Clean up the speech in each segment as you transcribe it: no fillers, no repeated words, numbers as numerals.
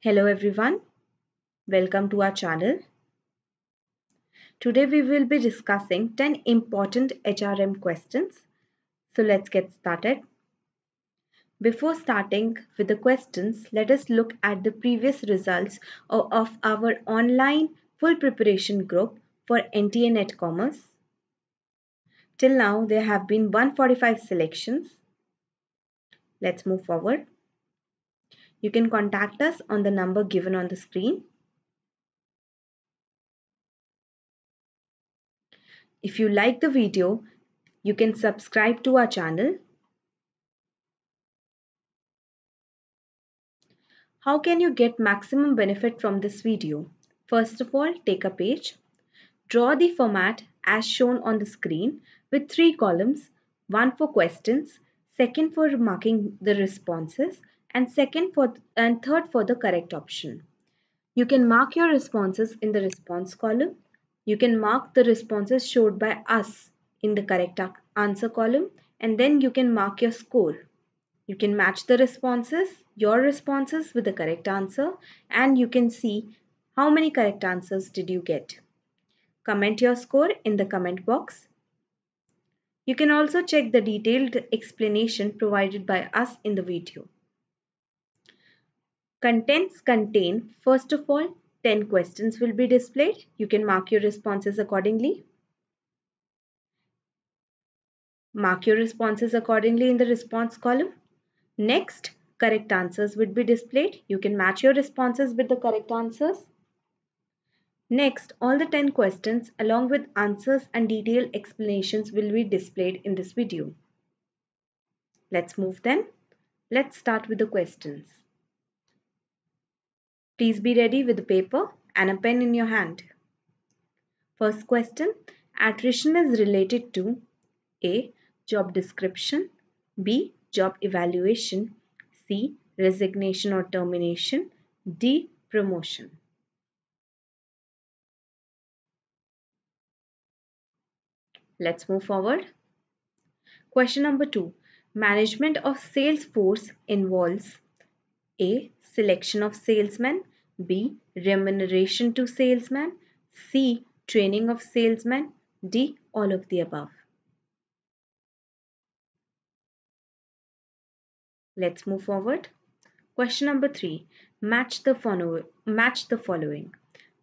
Hello everyone, welcome to our channel. Today we will be discussing 10 important HRM questions. So let's get started. Before starting with the questions, let us look at the previous results of our online full preparation group for NTA Net Commerce. Till now there have been 145 selections. Let's move forward. You can contact us on the number given on the screen. If you like the video, you can subscribe to our channel. How can you get maximum benefit from this video? First of all, take a page. Draw the format as shown on the screen with 3 columns, one for questions, second for marking the responses, and third for the correct option. You can mark your responses in the response column. You can mark the responses showed by us in the correct answer column, and then you can mark your score. You can match your responses with the correct answer, and you can see how many correct answers did you get. Comment your score in the comment box. You can also check the detailed explanation provided by us in the video. Contents contain, first of all, 10 questions will be displayed. You can mark your responses accordingly. Mark your responses accordingly in the response column. Next, correct answers would be displayed. You can match your responses with the correct answers. Next, all the 10 questions along with answers and detailed explanations will be displayed in this video. Let's move then. Let's start with the questions. Please be ready with a paper and a pen in your hand. First question, attrition is related to A. Job description, B. Job evaluation, C. Resignation or termination, D. Promotion. Let's move forward. Question number 2. Management of sales force involves A. Selection of salesmen, B. Remuneration to salesmen, C. Training of salesmen, D. All of the above. Let's move forward. Question number 3. Match the following.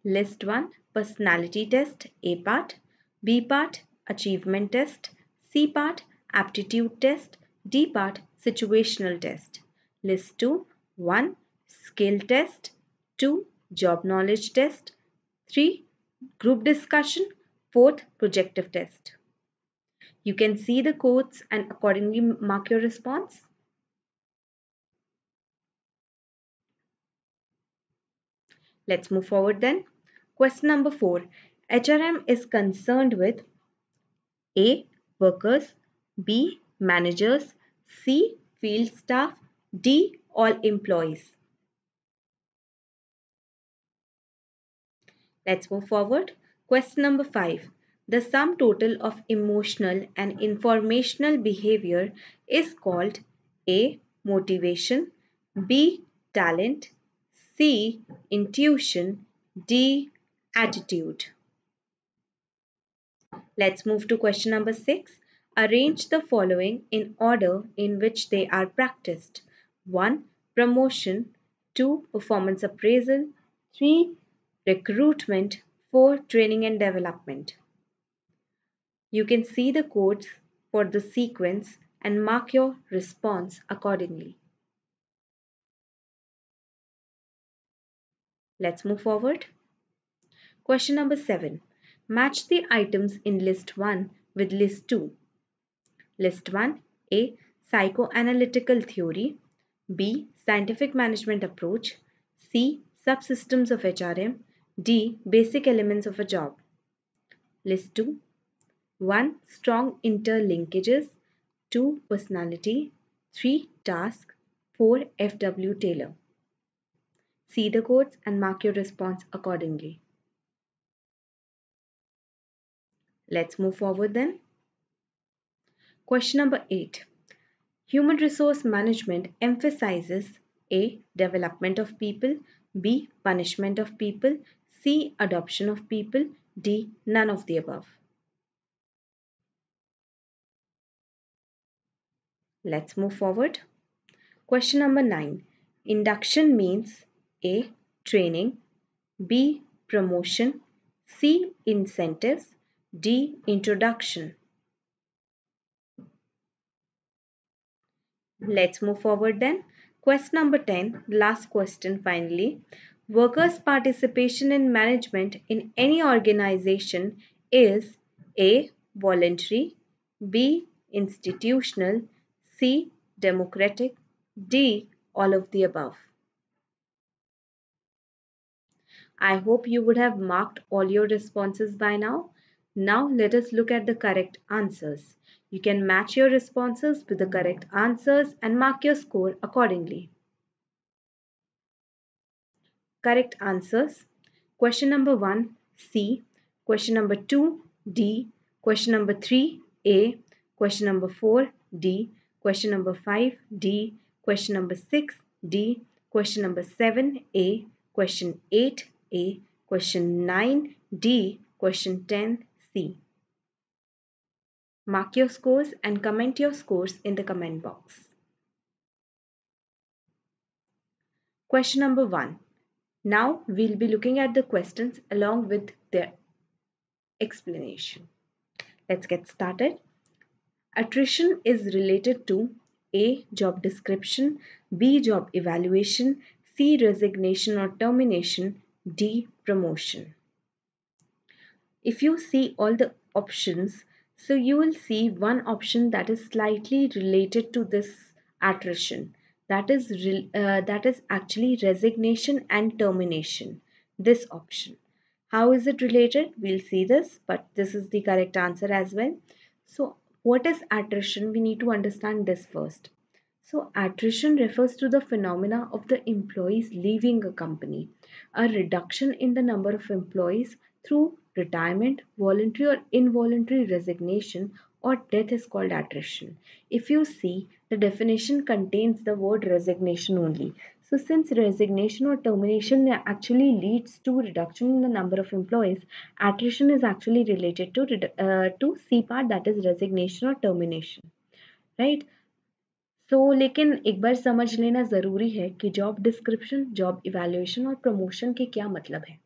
List 1. Personality test, A part. B part. Achievement test. C part. Aptitude test. D part. Situational test. List 2. 1. Skill test. 2. Job knowledge test. 3. Group discussion. 4th. Projective test. You can see the codes and accordingly mark your response. Let's move forward then. Question number 4. HRM is concerned with A. Workers, B. Managers, C. Field staff, D. All employees. Let's move forward. Question number 5. The sum total of emotional and informational behavior is called A. Motivation, B. Talent, C. Intuition, D. Attitude. Let's move to question number 6. Arrange the following in order in which they are practiced. 1. Promotion, 2. Performance appraisal, 3. Recruitment, 4. Training and development. You can see the codes for the sequence and mark your response accordingly. Let's move forward. Question number 7. Match the items in list 1 with list 2. List 1. A. Psychoanalytical theory, B. Scientific management approach, C. Subsystems of HRM, D. Basic elements of a job. List 2. 1. Strong interlinkages, 2. Personality, 3. Task, 4. F.W. Taylor. See the codes and mark your response accordingly. Let's move forward then. Question number 8. Human resource management emphasizes A. Development of people, B. Punishment of people, C. Adoption of people, D. None of the above. Let's move forward. Question number 9. Induction means A. Training, B. Promotion, C. Incentives, D. Introduction. Let's move forward then. Question number 10, last question finally. Workers' participation in management in any organization is A. Voluntary, B. Institutional, C. Democratic, D. All of the above. I hope you would have marked all your responses by now. Now let us look at the correct answers. You can match your responses with the correct answers and mark your score accordingly. Correct answers. Question number 1, C. Question number 2, D. Question number 3, A. Question number 4, D. Question number 5, D. Question number 6, D. Question number 7, A. Question 8, A. Question 9, D. Question 10, C. Mark your scores and comment your scores in the comment box. Question number 1. Now we'll be looking at the questions along with their explanation. Let's get started. Attrition is related to A. Job description, B. Job evaluation, C. Resignation or termination, D. Promotion. If you see all the options, so you will see one option that is slightly related to this attrition. That is actually resignation and termination. This option. How is it related? We'll see this, but this is the correct answer as well. So, what is attrition? We need to understand this first. So, attrition refers to the phenomena of the employees leaving a company, a reduction in the number of employees through retirement, voluntary or involuntary resignation, or death is called attrition. If you see, the definition contains the word resignation only. So since resignation or termination actually leads to reduction in the number of employees, attrition is actually related to C part, that is resignation or termination, right? So लेकिन एक बार समझ लेना ज़रूरी है कि job description, job evaluation और promotion के क्या मतलब है.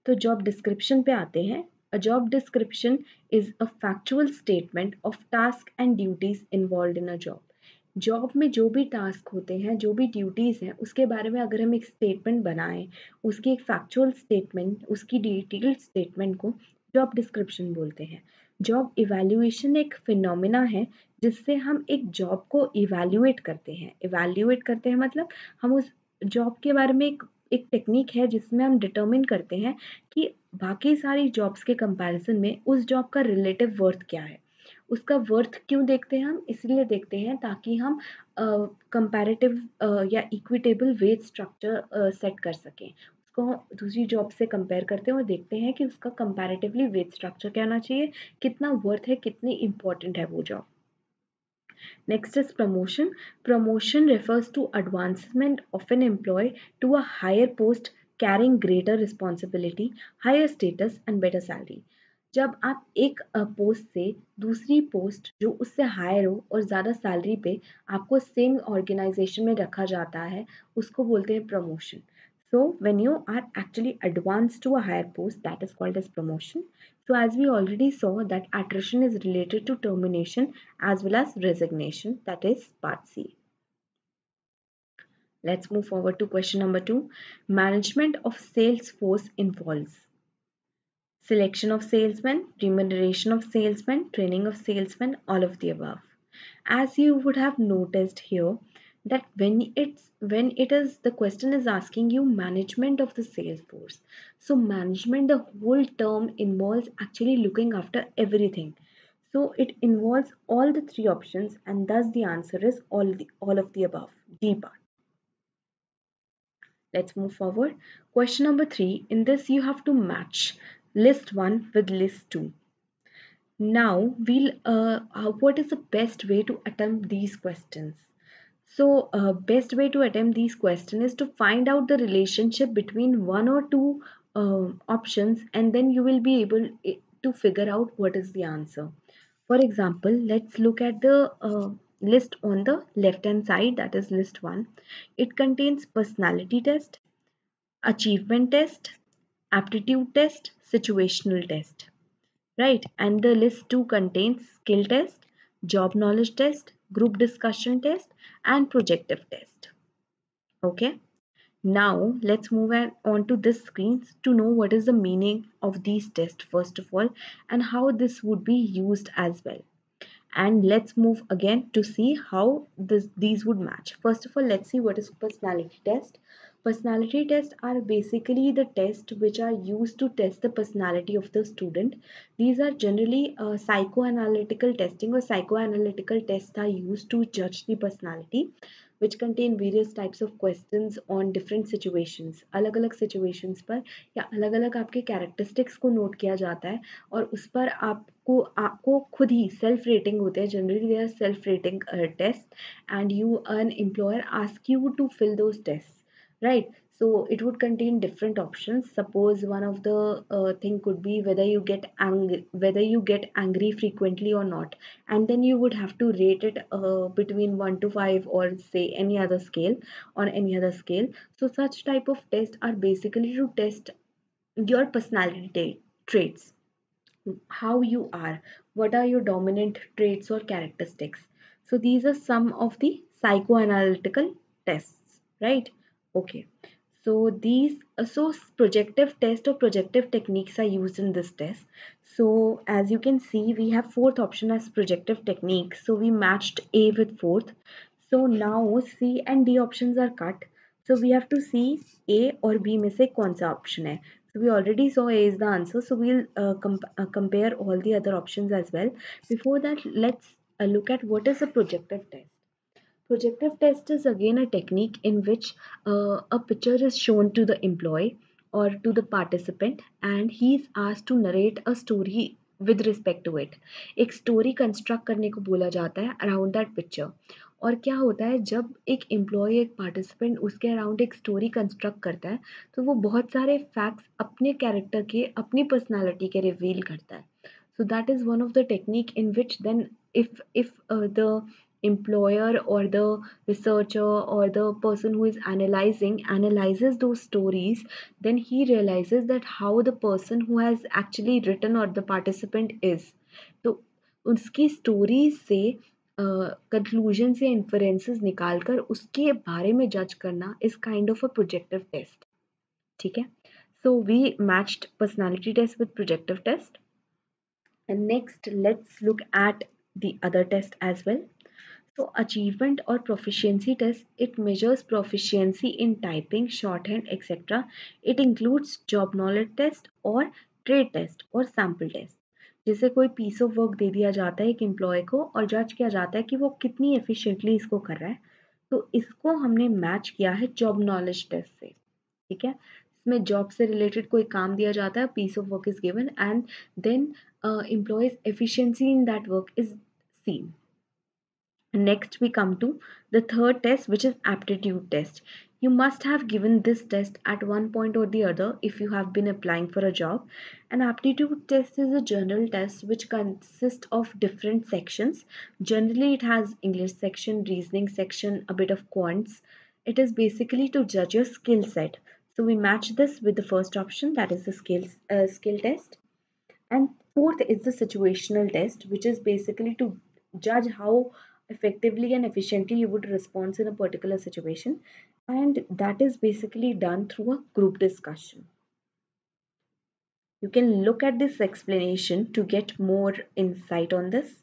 तो जॉब डिस्क्रिप्शन पे आते हैं. A job description is a factual statement of task and duties involved in a job. Job में जो भी टास्क होते हैं, जो भी ड्यूटीज़ हैं, उसके बारे में अगर हम एक स्टेटमेंट बनाएं, उसकी एक फैक्चुअल स्टेटमेंट, उसकी डिटेल्ड स्टेटमेंट को जॉब डिस्क्रिप्शन बोलते हैं. जॉब इवैल्यूएशन एक फिनोमिना है जिससे हम एक जॉब को इवैल्यूएट करते हैं. इवैल्यूएट करते हैं मतलब हम उस जॉब के बारे में एक टेक्निक है जिसमें हम डिटरमिन करते हैं कि बाकी सारी जॉब्स के कंपैरिजन में उस जॉब का रिलेटिव वर्थ क्या है. उसका वर्थ क्यों देखते हैं हम? इसलिए देखते हैं ताकि हम कंपैरेटिव या इक्विटेबल वेज स्ट्रक्चर सेट कर सकें. उसको दूसरी जॉब से कंपेयर करते हैं और देखते हैं कि उसका कंपैरेटिवली वेज स्ट्रक्चर क्या होना चाहिए, कितना वर्थ है, कितनी इंपॉर्टेंट है वो job. Next is promotion. Promotion refers to advancement of an employee to a higher post carrying greater responsibility, higher status and better salary. जब आप एक पोस्ट से दूसरी पोस्ट जो उससे हायर हो और ज़्यादा सैलरी पे आपको सेम ऑर्गेनाइजेशन में रखा जाता है, उसको बोलते हैं promotion. So when you are actually advanced to a higher post, that is called as promotion. So as we already saw that attrition is related to termination as well as resignation, that is part C. Let's move forward to question number 2. Management of sales force involves selection of salesmen, remuneration of salesmen, training of salesmen, all of the above. As you would have noticed here, that when it is the question is asking you management of the sales force. So management, the whole term involves actually looking after everything. So it involves all the three options and thus the answer is all of the above, D part. Let's move forward. Question number 3. In this you have to match list 1 with list 2. Now what is the best way to attempt these questions? So best way to attempt these questions is to find out the relationship between one or two options, and then you will be able to figure out what is the answer. For example, let's look at the list on the left hand side, that is list 1. It contains personality test, achievement test, aptitude test, situational test, right? And the list 2 contains skill test, job knowledge test, group discussion test, and projective test. Okay, now let's move on to this screen to know what is the meaning of these tests first of all, and how this would be used as well. And let's move again to see how these would match. First of all, let's see what is personality test. Personality tests are basically the tests which are used to test the personality of the student. These are generally psychoanalytical testing, or psychoanalytical tests are used to judge the personality, which contain various types of questions on different situations. अलग अलग situations पर या अलग अलग आपके characteristics को note किया जाता है, और उस पर आपको खुद ही self rating होते हैं. Generally they are self rating tests, and an employer ask you to fill those tests, right? So it would contain different options. Suppose one of the thing could be whether you get angry frequently or not, and then you would have to rate it between 1 to 5, or say any other scale, on any other scale. So such type of tests are basically to test your personality traits, how you are, what are your dominant traits or characteristics. So these are some of the psychoanalytical tests, right? Okay. So projective test or projective techniques are used in this test. So as you can see, we have fourth option as projective technique. So we matched A with fourth. So now C and D options are cut. So we have to see A or B में से कौन सा option है. So we already saw A is the answer. So we'll compare all the other options as well. Before that, let's look at what is a projective test. Projective test is again a technique in which a picture is shown to the employee or to the participant, and he is asked to narrate a story with respect to it. एक story construct करने को बोला जाता है around that picture. और क्या होता है, जब एक एम्प्लॉय एक पार्टिसिपेंट उसके अराउंड एक स्टोरी कंस्ट्रक्ट करता है, तो वो बहुत सारे फैक्ट्स अपने कैरेक्टर के, अपनी पर्सनालिटी के रिवील करता है. So that is one of the technique in which then if the employer or the researcher or the person who is analyzes those stories, then he realizes that how the person who has actually written or the participant is. तो उसकी stories से conclusion या inferences निकालकर उसके बारे में जज करना is kind of a projective test. ठीक है, so we matched personality test with projective test. And next, let's look at the other test as well. So achievement or proficiency test, it measures proficiency in typing, shorthand, etc. It includes job knowledge test or trade test or sample test. जैसे कोई piece of work दे दिया जाता है एक employ को, और जज किया जाता है कि वो कितनी efficiently इसको कर रहा है, तो इसको हमने मैच किया है जॉब नॉलेज टेस्ट से. ठीक है, इसमें जॉब से रिलेटेड कोई काम दिया जाता है, piece of work is given, and then employees efficiency in that work is seen. Next we come to the third test, which is aptitude test. You must have given this test at one point or the other if you have been applying for a job. An aptitude test is a general test which consists of different sections. Generally it has English section, reasoning section, a bit of quants. It is basically to judge your skill set. So we match this with the first option, that is the skill test. And fourth is the situational test, which is basically to judge how effectively and efficiently you would respond in a particular situation. And that is basically done through a group discussion. You can look at this explanation to get more insight on this.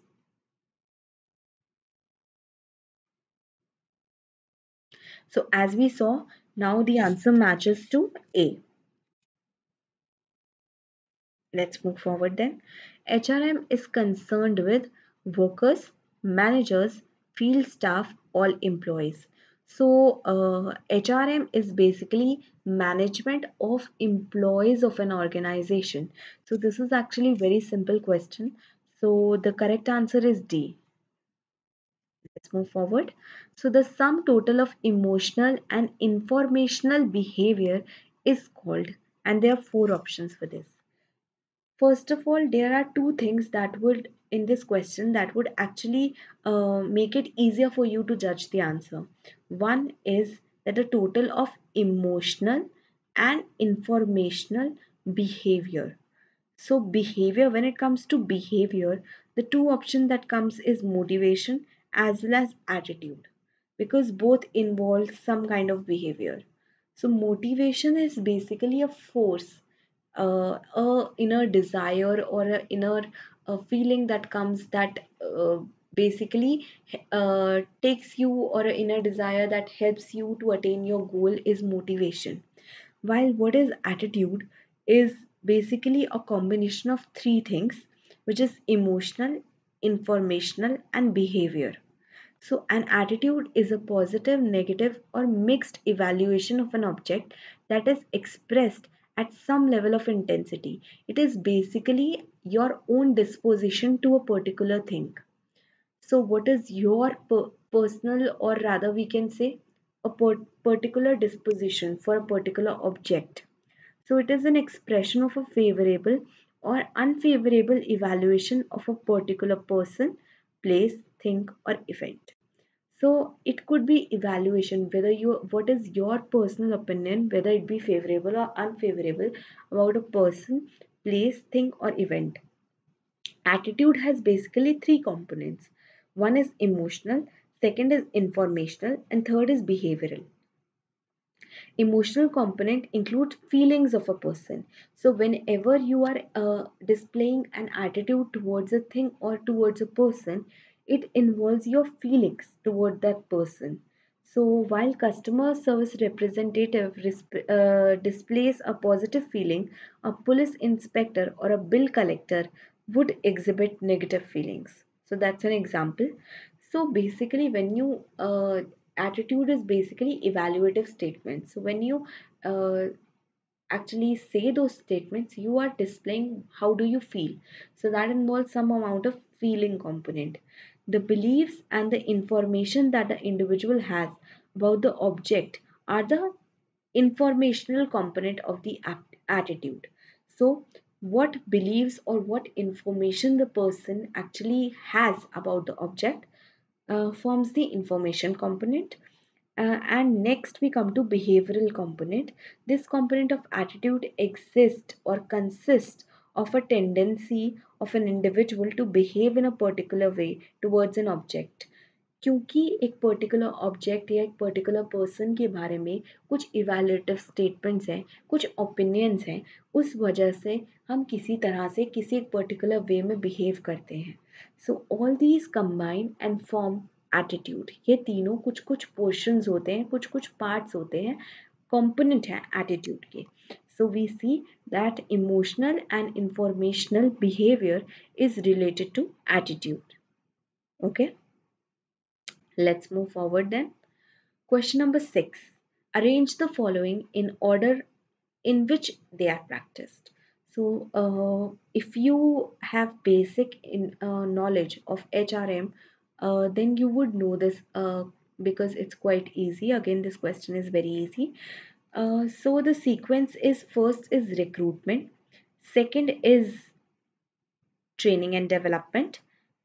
So as we saw, now the answer matches to A. Let's move forward then. HRM is concerned with workers, managers, field staff, all employees. So HRM is basically management of employees of an organization. So this is actually very simple question. So the correct answer is D. Let's move forward. So the sum total of emotional and informational behavior is called, and there are four options for this. First of all, there are two things that would, in this question, that would actually make it easier for you to judge the answer. One is that the total of emotional and informational behavior. So behavior, when it comes to behavior, the two options that comes is motivation as well as attitude, because both involve some kind of behavior. So motivation is basically a force, a inner desire or a inner feeling that comes that basically takes you, or an inner desire that helps you to attain your goal is motivation. While what is attitude is basically a combination of three things, which is emotional, informational, and behavior. So, an attitude is a positive, negative, or mixed evaluation of an object that is expressed at some level of intensity. It is basically your own disposition to a particular thing. So, what is your personal, or rather, we can say, a particular disposition for a particular object? So, it is an expression of a favorable or unfavorable evaluation of a particular person, place, thing, or event. So it could be evaluation, whether you, what is your personal opinion, whether it be favorable or unfavorable about a person, place, thing, or event. Attitude has basically three components. One is emotional, second is informational, and third is behavioral. Emotional component includes feelings of a person. So whenever you are displaying an attitude towards a thing or towards a person, it involves your feelings toward that person. So while customer service representative displays a positive feeling, a police inspector or a bill collector would exhibit negative feelings. So that's an example. So basically, when you attitude is basically evaluative statements. So when you uh, actually say those statements, you are displaying how do you feel. So that involves some amount of feeling component. The beliefs and the information that the individual has about the object are the informational component of the attitude. So what beliefs or what information the person actually has about the object forms the information component. And next we come to behavioral component. This component of attitude exists or consists of a tendency of an individual to behave in a particular way towards an object. क्योंकि एक particular object या एक particular person के बारे में कुछ evaluative statements हैं, कुछ ओपिनियंस हैं, उस वजह से हम किसी तरह से किसी एक पर्टिकुलर वे में बिहेव करते हैं. So all these combine and form attitude. ये तीनों कुछ कुछ पोर्शंस होते हैं, कुछ कुछ पार्ट्स होते हैं, कंपोनेंट है एटीट्यूड के. So we see that emotional and informational behavior is related to attitude. Okay. Let's move forward then. Question number 6. Arrange the following in order in which they are practiced. So, if you have basic knowledge of HRM, then you would know this because it's quite easy. Again, this question is very easy. So, the sequence is first is recruitment, second is training and development,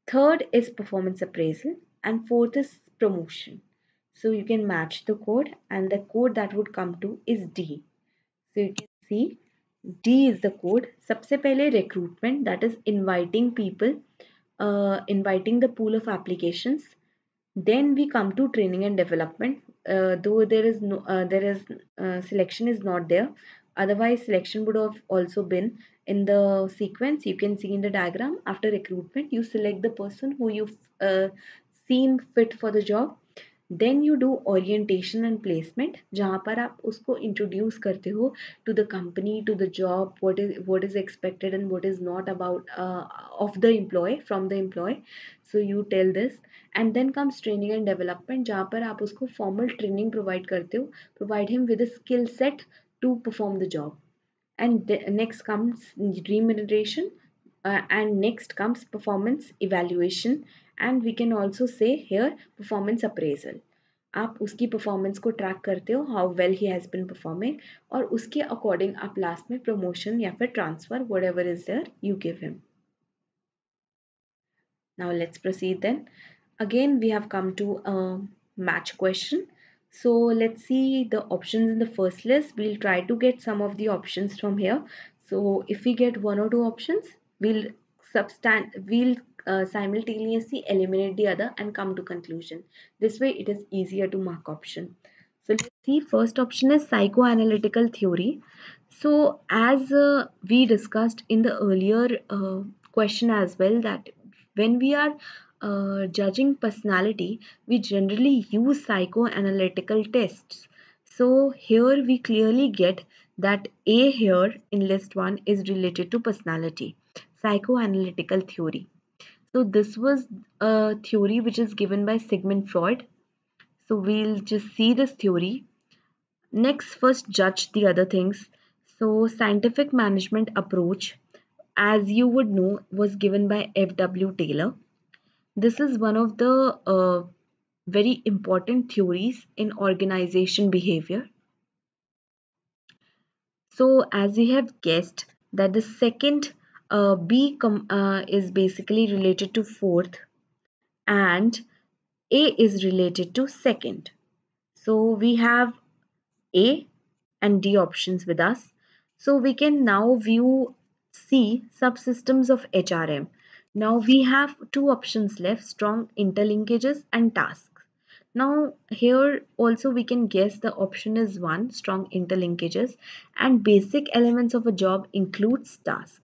third is performance appraisal, and fourth is promotion. So you can match the code, and the code that would come to is D. So you can see D is the code. सबसे पहले recruitment, that is inviting people, inviting the pool of applications. Then we come to training and development. Though there is no, selection is not there. Otherwise, selection would have also been in the sequence. You can see in the diagram. After recruitment, you select the person who you seem fit for the job. Then you do orientation and placement, जहाँ पर आप उसको introduce करते हो to the company, to the job, what is expected and what is not about of the employee, from the employee. So you tell this. And then comes training and development, जहाँ पर आप उसको formal training provide करते हो, provide him with a skill set to perform the job. And next comes remuneration, and next comes performance evaluation, And we can also say here performance appraisal. आप उसकी performance को track करते हो, how well he has been performing, और उसके according आप last में promotion या फिर transfer whatever is there you give him. Now let's proceed then. Again, we have come to a match question. So let's see the options in the first list. We'll try to get some of the options from here. So if we get one or two options, we'll simultaneously eliminate the other and come to conclusion. This way it is easier to mark option. So let's see, first option is psychoanalytical theory. So as we discussed in the earlier question as well, that when we are judging personality, we generally use psychoanalytical tests. So here we clearly get that A here in list 1 is related to personality, psychoanalytical theory. So this was a theory which is given by Sigmund Freud. So we'll just see this theory. Next, first judge the other things. So scientific management approach, as you would know, was given by F.W. Taylor. This is one of the very important theories in organization behavior. So as we have guessed that the second is basically related to fourth and A is related to second. So we have A and D options with us. So we can now view C subsystems of HRM. Now we have two options left, strong interlinkages and tasks. Now here also we can guess the option is 1, strong interlinkages, and basic elements of a job includes task.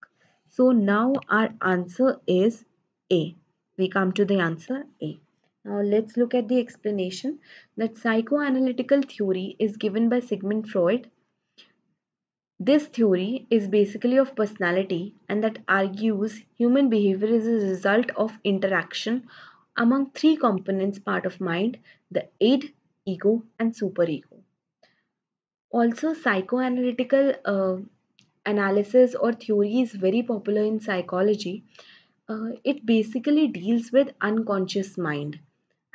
So now our answer is A. We come to the answer A. Now let's look at the explanation that psychoanalytical theory is given by Sigmund Freud. This theory is basically of personality and that argues human behavior is a result of interaction among three components part of mind, the id, ego and superego. Also psychoanalytical analysis or theory is very popular in psychology. It basically deals with unconscious mind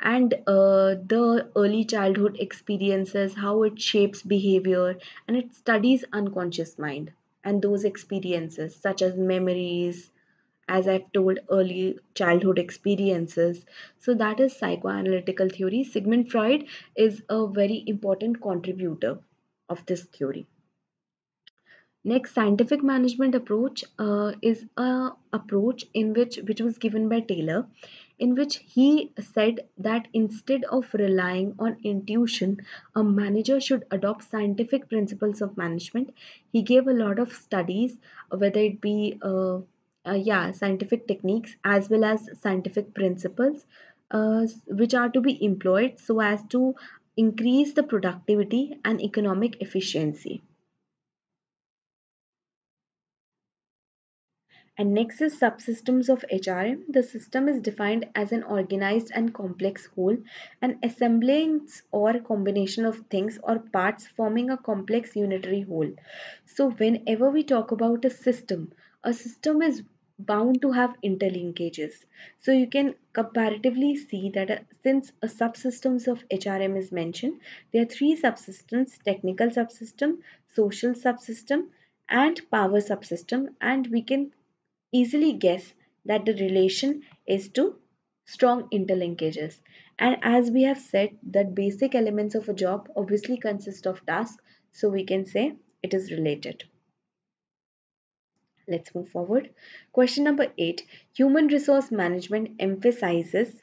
and the early childhood experiences, how it shapes behavior, and it studies unconscious mind and those experiences such as memories, as I've told, early childhood experiences. So that is psychoanalytical theory. Sigmund Freud is a very important contributor of this theory. Next, scientific management approach is a approach in which was given by Taylor, in which he said that instead of relying on intuition, a manager should adopt scientific principles of management. He gave a lot of studies, whether it be scientific techniques as well as scientific principles, which are to be employed so as to increase the productivity and economic efficiency. And next is subsystems of HRM. The system is defined as an organized and complex whole, an assemblance or combination of things or parts forming a complex unitary whole. So whenever we talk about a system is bound to have interlinkages. So you can comparatively see that since a subsystems of HRM is mentioned, there are three subsystems: technical subsystem, social subsystem, and power subsystem, and we can easily guess that the relation is to strong interlinkages. And as we have said that basic elements of a job obviously consist of tasks, so we can say it is related. Let's move forward. Question number 8. Human resource management emphasizes.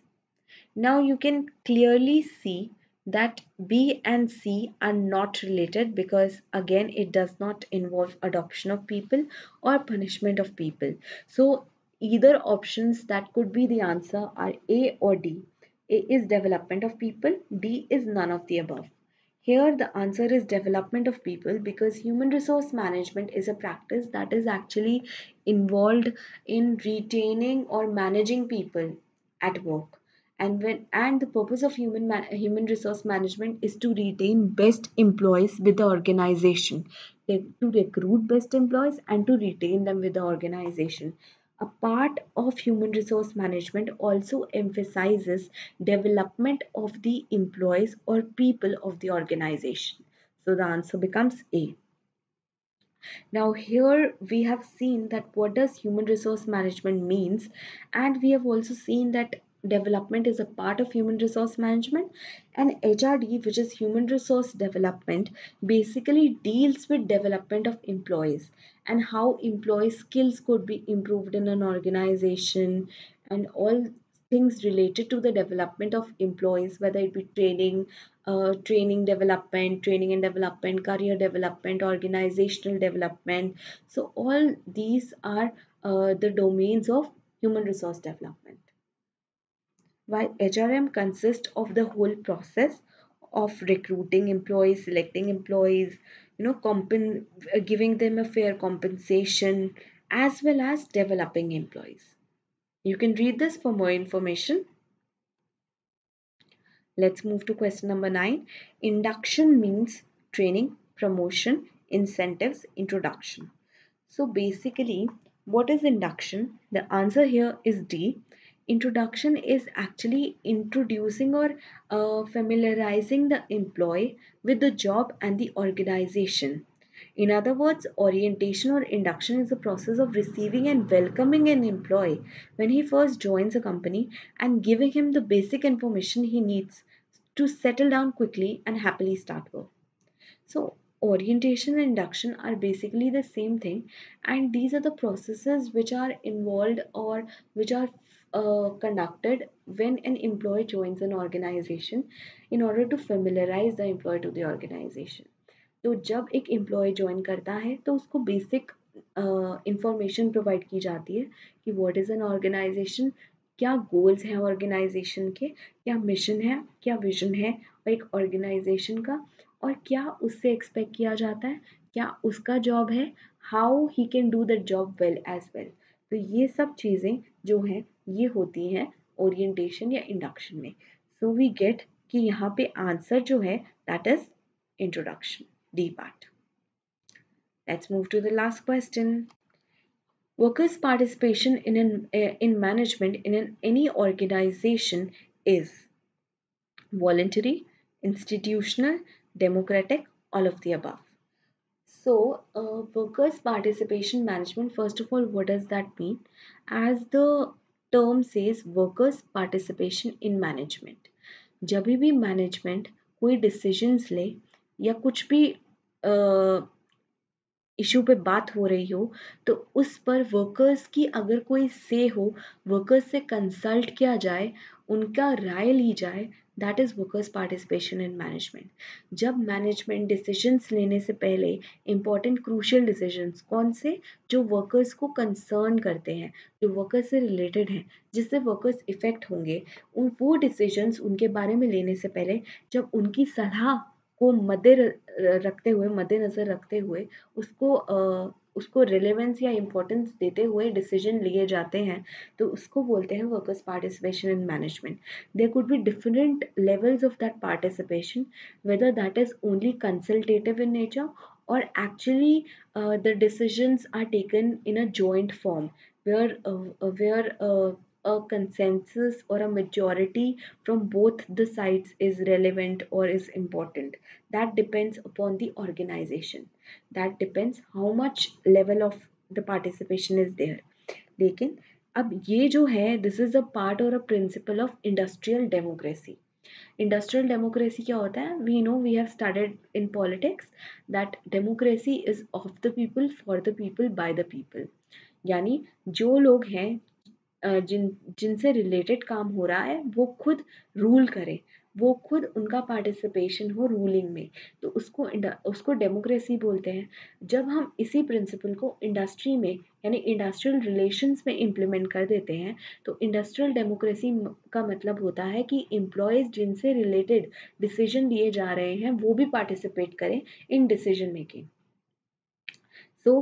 Now you can clearly see that B and C are not related because again it does not involve adoption of people or punishment of people. So either options that could be the answer are A or D. A is development of people, D is none of the above. Here the answer is development of people because human resource management is a practice that is actually involved in retaining or managing people at work. And the purpose of human resource management is to retain best employees with the organization, to recruit best employees and to retain them with the organization. A part of human resource management also emphasizes development of the employees or people of the organization. So the answer becomes A. Now here we have seen that what does human resource management means, and we have also seen that development is a part of human resource management, and HRD, which is human resource development, basically deals with development of employees and how employee skills could be improved in an organization, and all things related to the development of employees, whether it be training and development, career development, organizational development. So all these are the domains of human resource development. While HRM consists of the whole process of recruiting employees, selecting employees, giving them a fair compensation, as well as developing employees. You can read this for more information. Let's move to question number 9. Induction means training, promotion, incentives, introduction. So basically, what is induction? The answer here is D. Introduction is actually introducing or familiarizing the employee with the job and the organization. In other words, orientation or induction is the process of receiving and welcoming an employee when he first joins a company and giving him the basic information he needs to settle down quickly and happily start work. So, orientation and induction are basically the same thing, and these are the processes which are involved or which are conducted when an employee joins an organization in order to familiarize the employee to the organization. तो जब एक employ join करता है तो उसको basic information provide की जाती है कि व्हाट इज़ एन ऑर्गेनाइजेशन, क्या गोल्स हैं ऑर्गेनाइजेशन के, क्या मिशन है, क्या विजन है और एक ऑर्गेनाइजेशन का, और क्या उससे एक्सपेक्ट किया जाता है, क्या उसका जॉब है, how he can do that job well as well. तो ये सब चीज़ें जो हैं ये होती हैं ओरिएंटेशन या इंडक्शन में. सो वी गेट कि यहाँ पे आंसर जो है that is introduction, D part. Let's move to the last question. Workers' participation in management in any organization is voluntary, institutional, democratic, all of the above. So, workers' participation management, first of all, what does that mean? As the term says, workers' participation in management. जब भी management कोई decisions ले या कुछ भी issue पे बात हो रही हो तो उस पर वर्कर्स की अगर कोई से हो, वर्कर्स से कंसल्ट किया जाए, उनका राय ली जाए, that is workers participation in management. जब मैनेजमेंट डिसीजंस लेने से पहले इंपॉर्टेंट क्रूशियल डिसीजंस कौन से, जो वर्कर्स को कंसर्न करते हैं, जो वर्कर्स से रिलेटेड हैं, जिससे वर्कर्स इफ़ेक्ट होंगे, उन वो डिसीजंस उनके बारे में लेने से पहले जब उनकी सलाह को मद्देनज़र रखते हुए उसको रिलेवेंस या इम्पोर्टेंस देते हुए डिसीजन लिए जाते हैं, तो उसको बोलते हैं workers participation in management. There could be different levels of that participation, whether that is only consultative in nature or actually the decisions are taken in a joint form where a consensus or a majority from both the sides is relevant or is important. That depends upon the organization. That depends how much level of the participation is there. लेकिन अब ये जो है, this is a part or a principle of industrial democracy. Industrial democracy क्या होता है? We know, we have studied in politics that democracy is of the people, for the people, by the people. यानी जो लोग हैं जिनसे related काम हो रहा है वो खुद रूल करें, वो खुद उनका पार्टिसिपेशन हो रूलिंग में, तो उसको डेमोक्रेसी बोलते हैं. जब हम इसी प्रिंसिपल को इंडस्ट्री में यानी इंडस्ट्रियल रिलेशंस में इम्प्लीमेंट कर देते हैं, तो इंडस्ट्रियल डेमोक्रेसी का मतलब होता है कि एम्प्लॉयज़ जिनसे रिलेटेड डिसीजन लिए जा रहे हैं वो भी पार्टिसिपेट करें in decision making. So,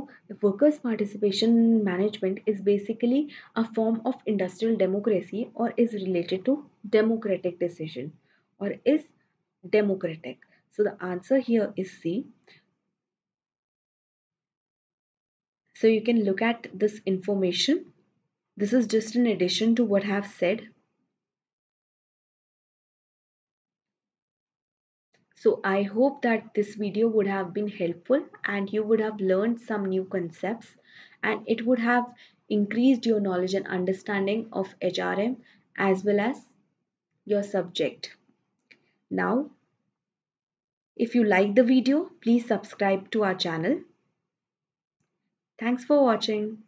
workers' participation management is basically a form of industrial democracy or is related to democratic decision or is democratic. So, the answer here is C. So, you can look at this information. This is just an addition to what I have said. So I hope that this video would have been helpful and you would have learned some new concepts and it would have increased your knowledge and understanding of HRM as well as your subject. Now, if you like the video, please subscribe to our channel. Thanks for watching.